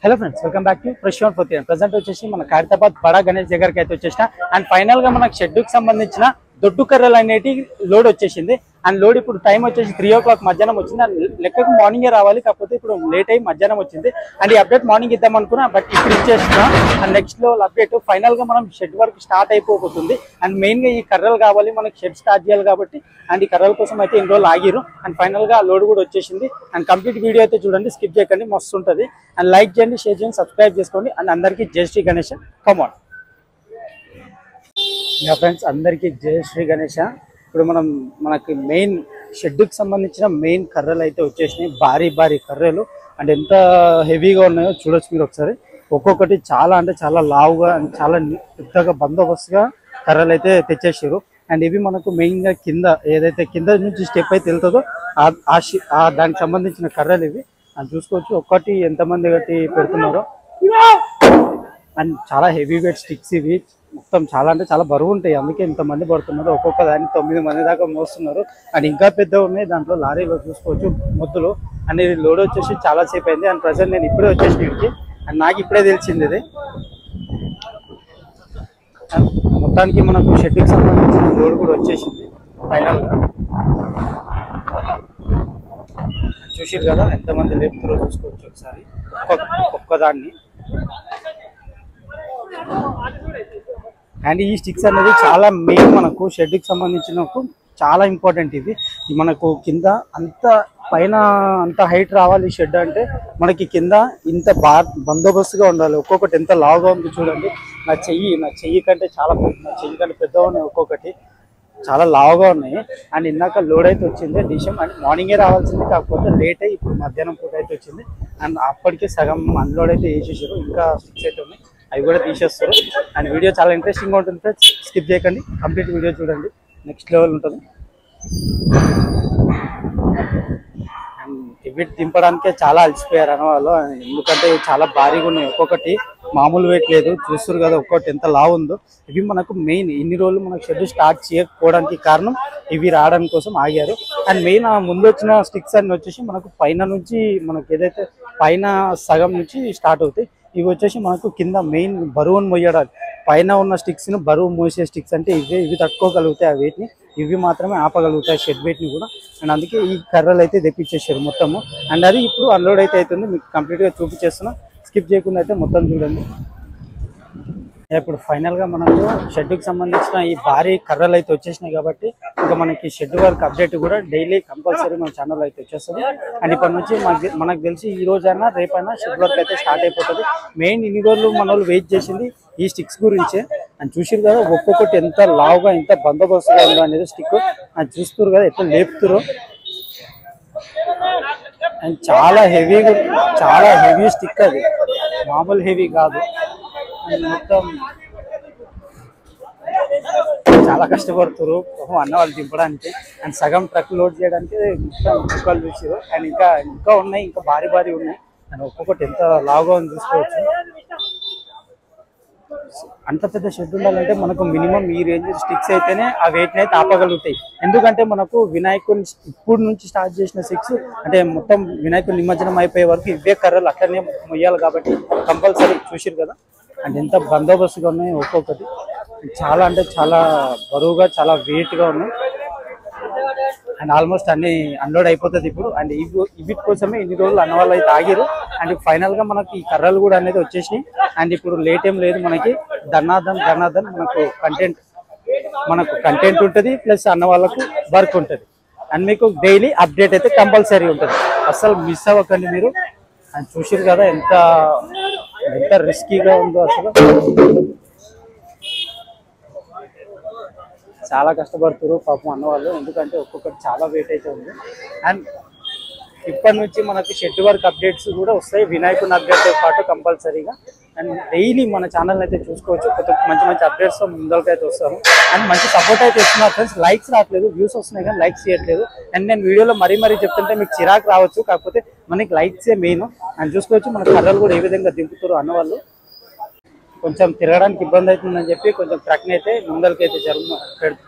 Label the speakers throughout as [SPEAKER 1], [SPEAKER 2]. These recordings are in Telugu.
[SPEAKER 1] Hello friends welcome back to fresh on fourth present వచ్చేసి మన ఖైరతాబాద్ బడా గణేష్ దగ్గరికి అయితే వచ్చేసిన అండ్ ఫైనల్ గా మనకి షెడ్ కి సంబంధించిన దొడ్డు కర్రలు అనేటి లోడ్ వచ్చేసింది అండ్ లోడ్ ఇప్పుడు టైం వచ్చేసి 3 o'clock మధ్యాహ్నం వచ్చింది అండ్ లెక్కకు మార్నింగ్ రావాలి కాకపోతే ఇప్పుడు లేట్ అయ్యి మధ్యాహ్నం వచ్చింది అండ్ ఈ అప్డేట్ మార్నింగ్ ఇద్దాం అనుకున్నా బట్ ఇప్పుడు ఇచ్చేస్తున్నా అండ్ నెక్స్ట్ లో అప్డేట్ ఫైనల్ గా మనం షెడ్ వర్క్ స్టార్ట్ అయిపోతుంది అండ్ మెయిన్ గా ఈ కర్రలు కావాలి మనకి షెడ్ స్టార్ట్ చేయాలి కాబట్టి అండ్ ఈ కర్రల కోసం అయితే ఇన్ని రోజులు ఆగిరు అండ్ ఫైనల్ గా లోడ్ కూడా వచ్చేసింది అండ్ కంప్లీట్ వీడియో అయితే చూడండి స్కిప్ చేయకండి మస్తు ఉంటుంది అండ్ లైక్ చేయండి షేర్ చేయండి సబ్స్క్రైబ్ చేసుకోండి అండ్ అందరికీ జై Shri Ganesh come on ya friends అందరికీ జై శ్రీ గణేష ఇప్పుడు మనకి మెయిన్ షెడ్కి సంబంధించిన మెయిన్ కర్రలు అయితే వచ్చేసినాయి భారీ కర్రలు అండ్ ఎంత హెవీగా ఉన్నాయో చూడొచ్చు మీరు ఒకసారి ఒక్కొక్కటి చాలా అంటే చాలా లావుగా అండ్ చాలా పెద్దగా బందోబస్తుగా కర్రలు అయితే తెచ్చేసారు అండ్ ఇవి మనకు మెయిన్ గా కింద ఏదైతే కింద నుంచి స్టెప్ అయితే వెళ్తుందో దానికి సంబంధించిన కర్రలు ఇవి అని చూసుకోవచ్చు ఒక్కటి ఎంతమంది గట్టి పెడుతున్నారో అండ్ చాలా హెవీ వెయిట్ స్టిక్స్ ఇవి మొత్తం చాలా అంటే చాలా బరువు ఉంటాయి అందుకే ఇంతమంది పడుతున్నారు ఒక్కొక్క దాన్ని 9 మంది దాకా మోస్తున్నారు అండ్ ఇంకా పెద్ద ఉన్నాయి దాంట్లో లారీలో చూసుకోవచ్చు మొద్దులు అండ్ ఇది లోడ్ వచ్చేసి చాలా సేపు అయింది అండ్ ప్రజెంట్ నేను ఇప్పుడే వచ్చేసి ఇంటికి అండ్ నాకు ఇప్పుడే తెలిసింది ఇది మొత్తానికి మనకు షెడ్కి సంబంధించిన లోడ్ కూడా వచ్చేసింది ఫైనల్ గా చూసారు కదా ఎంతమంది లేపుతారో చూసుకోవచ్చు ఒకసారి ఒక్కదాన్ని అండ్ ఈ స్టిక్స్ అనేది చాలా మెయిన్ మనకు షెడ్కి సంబంధించిన చాలా ఇంపార్టెంట్ ఇది మనకు కింద అంత పైన అంత హైట్ రావాలి షెడ్ అంటే మనకి కింద ఇంత బందోబస్తుగా ఉండాలి ఒక్కొక్కటి ఎంత లావుగా ఉంది చూడండి నా చెయ్యి కంటే చాలా నా చెయ్యి కంటే పెద్దగా ఉన్నాయి ఒక్కొక్కటి చాలా లావుగా ఉన్నాయి అండ్ ఇందాక లోడ్ అయితే వచ్చింది డిషం అండ్ మార్నింగే రావాల్సింది కాకపోతే లేట్ అయ్యి ఇప్పుడు మధ్యాహ్నం పూట అయితే వచ్చింది అండ్ అప్పటికే సగం అన్లోడ్ అయితే వేసేసారు ఇంకా స్టిక్స్ అయితే ఉన్నాయి అవి కూడా తీసేస్తారు అండ్ వీడియో చాలా ఇంట్రెస్టింగ్గా ఉంటుంది ఫ్రెండ్స్ స్కిప్ చేయకండి కంప్లీట్ వీడియో చూడండి నెక్స్ట్ లెవెల్ ఉంటుంది అండ్ ఇవి దింపడానికే చాలా అలసిపోయారు అన్నవాళ్ళు ఎందుకంటే చాలా భారీగా ఉన్నాయి ఒక్కొక్కటి మామూలు వెయిట్ లేదు చూస్తారు కదా ఒక్కొక్కటి ఎంత లావు ఉందో ఇవి మనకు మెయిన్ ఇన్ని రోజులు మనకు షెడ్ స్టార్ట్ చేయకపోవడానికి కారణం ఇవి రావడానికి కోసం ఆగారు అండ్ మెయిన్ ముందు వచ్చిన స్టిక్స్ అన్ని వచ్చేసి మనకు పైన నుంచి మనకు ఏదైతే పైన సగం నుంచి స్టార్ట్ అవుతాయి ఇవి వచ్చేసి మనకు కింద మెయిన్ బరువును మోయడానికి పైన ఉన్న స్టిక్స్ ను బరువు మోసే స్టిక్స్ అంటే ఇవి తట్టుకోగలుగుతాయి ఆ వెయిట్ ని ఇవి మాత్రమే ఆపగలుగుతాయి షెడ్ వెయిట్ ని కూడా అండ్ అందుకే ఈ కర్రలు అయితే తెప్పించేసారు మొత్తము అండ్ అది ఇప్పుడు అన్లోడ్ అయితే అవుతుంది మీకు కంప్లీట్ గా చూపించేస్తున్నా స్కిప్ చేయకుండా అయితే మొత్తం చూడండి ఇప్పుడు ఫైనల్ గా మనకు షెడ్ కి సంబంధించిన ఈ భారీ కర్రలు అయితే వచ్చేసినాయి కాబట్టి ఇంకా మనకి షెడ్ వర్క్ అప్డేట్ కూడా డైలీ కంపల్సరీ మన ఛానల్ అయితే వచ్చేస్తుంది అండ్ ఇప్పటి నుంచి మనకు తెలిసి ఈ రోజైనా రేపైనా షెడ్ వర్క్ అయితే స్టార్ట్ అయిపోతుంది మెయిన్ ఇన్ని రోజులు మన వాళ్ళు వెయిట్ చేసింది ఈ స్టిక్స్ గురించే అని చూసారు కదా ఒక్కొక్కటి ఎంత లావుగా ఎంత బందోబస్తుగా ఉందో అనేది స్టిక్ అని చూస్తారు కదా ఎట్లా లేపుతారో అండ్ చాలా హెవీ స్టిక్ అది మామూలు హెవీ కాదు మొత్తం చాలా కష్టపడుతున్నారు అన్న వాళ్ళు దింపడానికి అండ్ సగం ట్రక్ లోడ్ చేయడానికి మొత్తం కుక్కలు చూసారు అండ్ ఇంకా ఉన్నాయి ఇంకా భారీ ఉన్నాయి అండ్ ఒక్కొక్కటి ఎంత లావుగా ఉంది చూసుకోవచ్చు అంత పెద్ద షెడ్ ఉండాలంటే మనకు మినిమం ఈ రేంజ్ స్టిక్స్ అయితేనే ఆ వెయిట్ అయితే ఆపగలుగుతాయి ఎందుకంటే మనకు వినాయకుని ఇప్పుడు నుంచి స్టార్ట్ చేసిన స్టిక్స్ అంటే మొత్తం వినాయకుని నిమజ్జనం అయిపోయే వరకు ఇవే కర్రలు అక్కడనే మొయ్యాలి కాబట్టి కంపల్సరీ చూసారు కదా అండ్ ఎంత బందోబస్తుగా ఉన్నాయి ఒక్కొక్కటి చాలా అంటే చాలా బరువుగా చాలా వెయిట్గా ఉన్నాయి అండ్ ఆల్మోస్ట్ అన్ని అన్లోడ్ అయిపోతుంది ఇప్పుడు అండ్ వీటి కోసమే ఇన్ని రోజులు అన్న వాళ్ళు అయితే ఆగిరు అండ్ ఫైనల్ గా మనకి ఈ కర్రలు కూడా అనేది వచ్చేసినాయి అండ్ ఇప్పుడు లేట్ ఏం లేదు మనకి ధనాధన్ మనకు కంటెంట్ ఉంటుంది ప్లస్ అన్న వాళ్ళకు వర్క్ ఉంటుంది అండ్ మీకు డైలీ అప్డేట్ అయితే కంపల్సరీ ఉంటుంది అసలు మిస్ అవ్వకండి మీరు అండ్ చూసారు కదా ఎంత రిస్కీగా ఉందో అసలు చాలా కష్టపడుతున్నారు పాపం అన్నవాళ్ళు ఎందుకంటే ఒక్కొక్కటి చాలా వెయిట్ అయితే ఉంది అండ్ ఇప్పటి నుంచి మనకి షెడ్ వర్క్ అప్డేట్స్ కూడా వస్తాయి వినాయకుని అప్డేట్తో పాటు కంపల్సరీగా అండ్ డైలీ మన ఛానల్ అయితే చూసుకోవచ్చు కొత్త మంచి అప్డేట్స్ ముందరికి అయితే వస్తాము అండ్ మంచి సపోర్ట్ అయితే ఇస్తున్నారు ఫ్రెండ్స్ లైక్స్ రావట్లేదు వ్యూస్ వస్తున్నాయి కానీ లైక్స్ చేయట్లేదు అండ్ నేను వీడియోలో మరీ చెప్తుంటే మీకు చిరాకు రావచ్చు కాకపోతే మనకి లైక్సే మెయిన్ అండ్ చూసుకోవచ్చు మన కర్రలు కూడా ఏ విధంగా దింపుతారు అన్నవాళ్ళు కొంచెం తిరగడానికి ఇబ్బంది అవుతుందని చెప్పి కొంచెం ట్రక్ని అయితే ముందరికైతే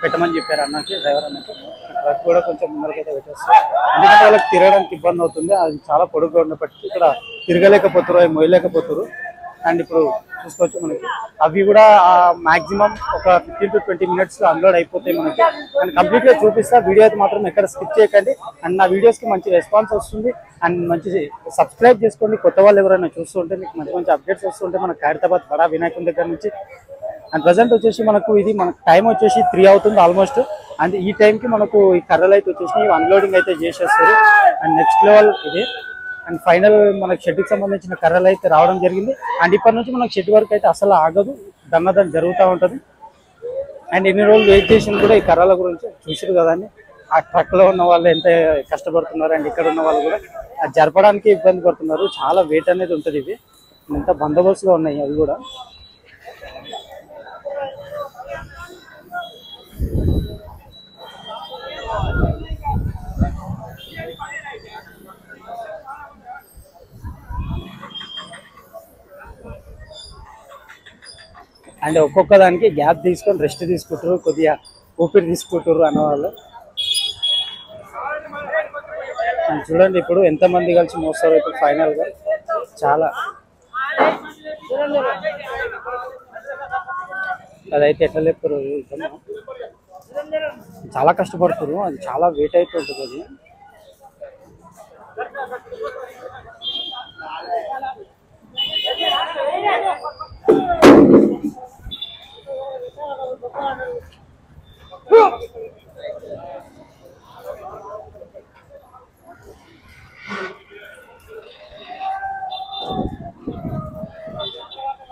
[SPEAKER 1] పెట్టమని చెప్పారు అన్నకి, డ్రైవర్ అన్నకి. ట్రక్ కూడా కొంచెం ముందరికైతే పెట్టేస్తారు, ఎందుకంటే వాళ్ళకి తిరగడానికి ఇబ్బంది అవుతుంది. అది చాలా పొడుగుగా ఉన్నప్పటికీ ఇక్కడ తిరగలేకపోతారు, అవి మొయ్యలేకపోతారు. అండ్ ఇప్పుడు చూసుకోవచ్చు మనకి అవి కూడా మాక్సిమం ఒక 15 to 20 minutes అన్లోడ్ అయిపోతాయి మనకి. అండ్ కంప్లీట్ గా చూపిస్తా, వీడియో అయితే మాత్రం ఎక్కడ స్కిప్ చేయకండి. అండ్ నా వీడియోస్ కి మంచి రెస్పాన్స్ వస్తుంది. అండ్ మంచి సబ్స్క్రైబ్ చేసుకోండి, కొత్త వాళ్ళు ఎవరైనా చూస్తుంటే మీకు మంచి మంచి అప్డేట్స్ వస్తుంటే మన ఖైరతాబాద్ బడా వినాయకుని దగ్గర నుంచి. అండ్ ప్రజెంట్ వచ్చేసి మనకు ఇది మనకు టైం వచ్చేసి 3 అవుతుంది ఆల్మోస్ట్. అండ్ ఈ టైంకి మనకు ఈ కర్రలు అయితే వచ్చేసి అన్లోడింగ్ అయితే చేసేస్తారు. అండ్ నెక్స్ట్ లెవెల్ ఇది. అండ్ ఫైనల్ మనకు షెడ్కి సంబంధించిన కర్రలు అయితే రావడం జరిగింది. అండ్ ఇప్పటి నుంచి మనకు షెడ్ వరకు అయితే అసలు ఆగదు, దన్నదన్న జరుగుతూ ఉంటుంది. అండ్ ఎన్ని రోజులు వెయిట్ చేసింది కూడా ఈ కర్రల గురించి చూసారు కదండి. ఆ ట్రక్లో ఉన్న వాళ్ళు ఎంత కష్టపడుతున్నారు, అండ్ ఇక్కడ ఉన్న వాళ్ళు కూడా అది జరపడానికి ఇబ్బంది పడుతున్నారు. చాలా వెయిట్ అనేది ఉంటుంది. ఇవి ఎంత బందోబస్తుగా ఉన్నాయి అవి కూడా. అండ్ ఒక్కొక్క దానికి గ్యాప్ తీసుకొని రెస్ట్ తీసుకుంటారు, కొద్దిగా ఊపిరి తీసుకుంటారు అన్నవాళ్ళు. చూడండి ఇప్పుడు ఎంతమంది కలిసి మోస్తారు ఇప్పుడు ఫైనల్గా. చాలా అదైతే ఎట్లా లేపుతారు, చాలా కష్టపడుతారు. అది చాలా వెయిట్ అయితే ఉంటుంది అది.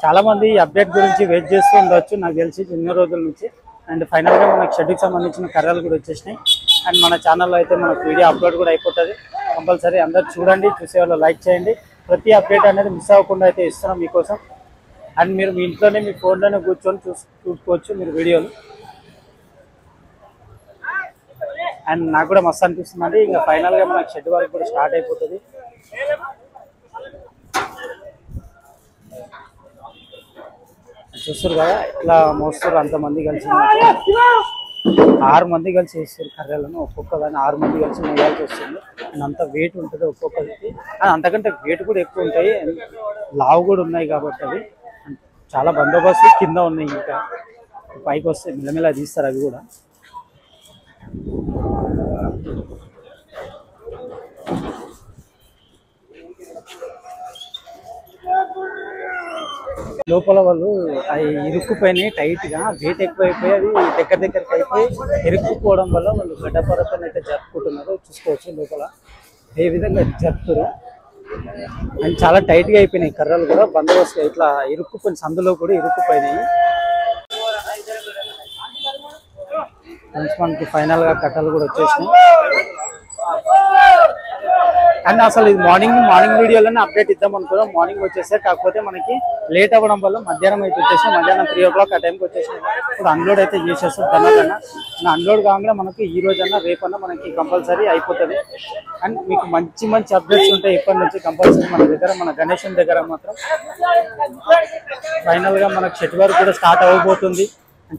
[SPEAKER 1] చాలా మంది ఈ అప్డేట్ గురించి వెయిట్ చేస్తూ ఉండొచ్చు నాకు తెలిసి ఎన్నో రోజుల నుంచి. అండ్ ఫైనల్గా మనకు షెడ్కి సంబంధించిన కర్రలు కూడా వచ్చేసినాయి. అండ్ మన ఛానల్లో అయితే మనకు వీడియో అప్లోడ్ కూడా అయిపోతుంది. కంపల్సరీ అందరు చూడండి, చూసేవాళ్ళు లైక్ చేయండి. ప్రతి అప్డేట్ అనేది మిస్ అవ్వకుండా అయితే ఇస్తున్నాం మీకోసం. అండ్ మీరు మీ ఇంట్లోనే మీ ఫోన్లోనే కూర్చొని చూసుకోవచ్చు మీరు వీడియోలు. అండ్ నాకు కూడా మస్తు అనిపిస్తుంది. ఇంకా ఫైనల్గా మనకు షెడ్ వరకు కూడా స్టార్ట్ అయిపోతుంది. చూస్తారు కదా ఇట్లా మోస్తారు, అంతమంది కలిసి 6 మంది కలిసి వేస్తారు కర్రలను. ఒక్కొక్క దాన్ని 6 మంది కలిసి మోయాల్సి వస్తుంది. అండ్ అంత వెయిట్ ఉంటుంది ఒక్కొక్కరికి. అంతకంటే వెయిట్ కూడా ఎక్కువ ఉంటాయి, లావు కూడా ఉన్నాయి కాబట్టి అవి చాలా బందోబస్తు కింద ఉన్నాయి. ఇంకా పైకి వస్తే మెల్లమెల్ల తీస్తారు అవి కూడా. లోపల వాళ్ళు అవి ఇరుక్కుపోయినాయి టైట్గా, వెయిట్ ఎక్కువైపోయి అవి దగ్గరికి అయిపోయి ఇరుక్కుపోవడం వల్ల వాళ్ళు గడ్డపరతను అయితే జరుపుకుంటున్నారు. చూసుకోవచ్చు లోపల ఏ విధంగా జరుపుతారు. అండ్ చాలా టైట్గా అయిపోయినాయి కర్రలు కూడా, బందోబస్తు ఇట్లా ఇరుక్కుపోయిన సందులో కూడా ఇరుక్కుపోయినాయి. మనకి ఫైనల్గా కట్టలు కూడా వచ్చేసినాయి. అండ్ అసలు ఇది మార్నింగ్ వీడియోలోనే అప్డేట్ ఇద్దాం అనుకున్నాం. మార్నింగ్ వచ్చేస్తే కాకపోతే మనకి లేట్ అవ్వడం వల్ల మధ్యాహ్నం అయితే వచ్చేసి మధ్యాహ్నం 3 o'clock ఆ టైంకి వచ్చేసి ఇప్పుడు అన్లోడ్ అయితే చేసేస్తాం దన్నదన్న. అన్లోడ్ కాగానే మనకి ఈ రోజన్నా రేపన్నా మనకి కంపల్సరీ అయిపోతుంది. అండ్ మీకు మంచి అప్డేట్స్ ఉంటాయి ఇప్పటి నుంచి కంపల్సరీ మన దగ్గర. మన గణేశన్ దగ్గర మాత్రం ఫైనల్గా మనకు షెడ్ వర్క్ కూడా స్టార్ట్ అవ్వబోతుంది.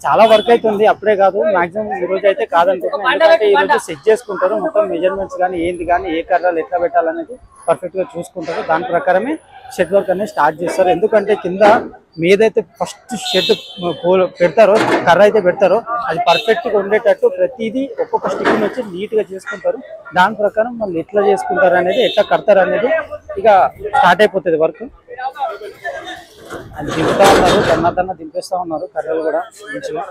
[SPEAKER 1] చాలా వర్క్ అవుతుంది, అప్పుడే కాదు మాక్సిమం ఈ రోజు అయితే కాదనుకుంటున్నాను. ఎందుకంటే ఈ రోజు సెట్ చేసుకుంటారు మొత్తం మెజర్మెంట్స్ కానీ ఏంది కానీ ఏ కర్రలు ఎట్లా పెట్టాలనేది పర్ఫెక్ట్ గా చూసుకుంటారు. దాని ప్రకారమే షెడ్ వర్క్ అనేది స్టార్ట్ చేస్తారు. ఎందుకంటే కింద మీదైతే ఫస్ట్ షెడ్ పెడతారో కర్ర అయితే పెడతారో అది పర్ఫెక్ట్ గా ఉండేటట్టు ప్రతిదీ ఒక్కొక్క స్టిక్ వచ్చి నీట్ గా చేసుకుంటారు. దాని ప్రకారం వాళ్ళు ఎట్లా చేసుకుంటారు అనేది, ఎట్లా కడతారు అనేది ఇక స్టార్ట్ అయిపోతుంది వర్క్. అది దిగుతా ఉన్నారు, దన్న దింపేస్తా ఉన్నారు కర్రలు కూడా మంచిగా.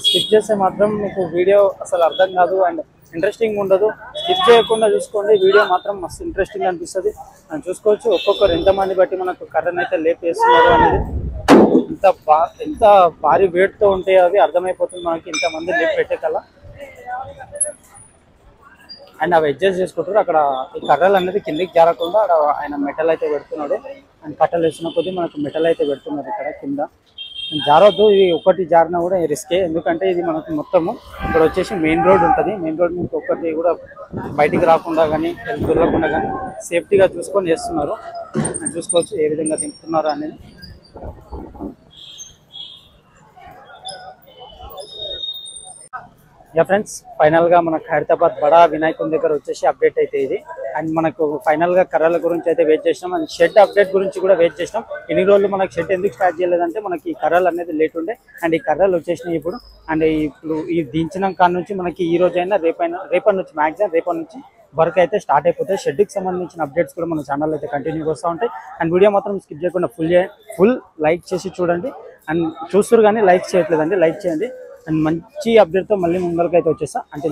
[SPEAKER 1] స్కిప్ చేస్తే మాత్రం మీకు వీడియో అసలు అర్థం కాదు అండ్ ఇంట్రెస్టింగ్ ఉండదు. స్కిప్ చేయకుండా చూసుకోండి, వీడియో మాత్రం మస్తు ఇంట్రెస్టింగ్ అనిపిస్తుంది. మనం చూసుకోవచ్చు ఒక్కొక్కరు ఎంతమంది బట్టి మనకు కర్రను అయితే లేపేస్తున్నారు అనేది. ఎంత భారీ వెయిట్తో ఉంటాయో అవి అర్థమైపోతుంది మనకి ఇంతమంది లేపి పెట్టే కల్లా. అండ్ అవి అడ్జస్ట్ చేసుకుంటారు. అక్కడ ఈ కర్రలు అనేది కిందికి జారకుండా అక్కడ ఆయన మెటల్ అయితే పెడుతున్నాడు. అండ్ కట్టలు వేసిన కొద్దీ మనకు మెటల్ అయితే పెడుతున్నారు ఇక్కడ కింద. జారొద్దు, ఇది ఒకటి జారినా కూడా రిస్కే, ఎందుకంటే ఇది మనకు మొత్తము ఇక్కడ వచ్చేసి మెయిన్ రోడ్ ఉంటుంది. మెయిన్ రోడ్ నుంచి ఒక్కటి కూడా బయటికి రాకుండా కానీ దొరకకుండా కానీ సేఫ్టీగా చూసుకొని చేస్తున్నారు. చూసుకోవచ్చు ఏ విధంగా దింపుతున్నారు అనేది. యా ఫ్రెండ్స్, ఫైనల్గా మనకు హైదరాబాద్ బడా వినాయకుని దగ్గర వచ్చేసి అప్డేట్ అయితే ఇది. అండ్ మనకు ఫైనల్గా కర్రల గురించి అయితే వెయిట్ చేసినాం, అండ్ షెడ్ అప్డేట్ గురించి కూడా వెయిట్ చేసినాం. ఇన్ని రోజులు మనకు షెడ్ ఎందుకు స్టార్ట్ చేయలేదంటే మనకి ఈ కర్రలు అనేది లేట్ ఉండే, అండ్ ఈ కర్రలు వచ్చేసినాయి ఇప్పుడు. అండ్ ఇప్పుడు ఈ దించిన కాడ నుంచి మనకి ఈ రోజైనా రేపటి నుంచి మ్యాక్సిమం రేపటి నుంచి వర్క్ అయితే స్టార్ట్ అయిపోతాయి. షెడ్కి సంబంధించిన అప్డేట్స్ కూడా మన ఛానల్ అయితే కంటిన్యూగా వస్తూ ఉంటాయి. అండ్ వీడియో మాత్రం స్కిప్ చేయకుండా ఫుల్ లైక్ చేసి చూడండి. అండ్ చూస్తారు కానీ లైక్ చేయట్లేదండి, లైక్ చేయండి. అండ్ మంచి అప్డేట్తో మళ్ళీ ముందరికి అయితే వచ్చేస్తా. అంటే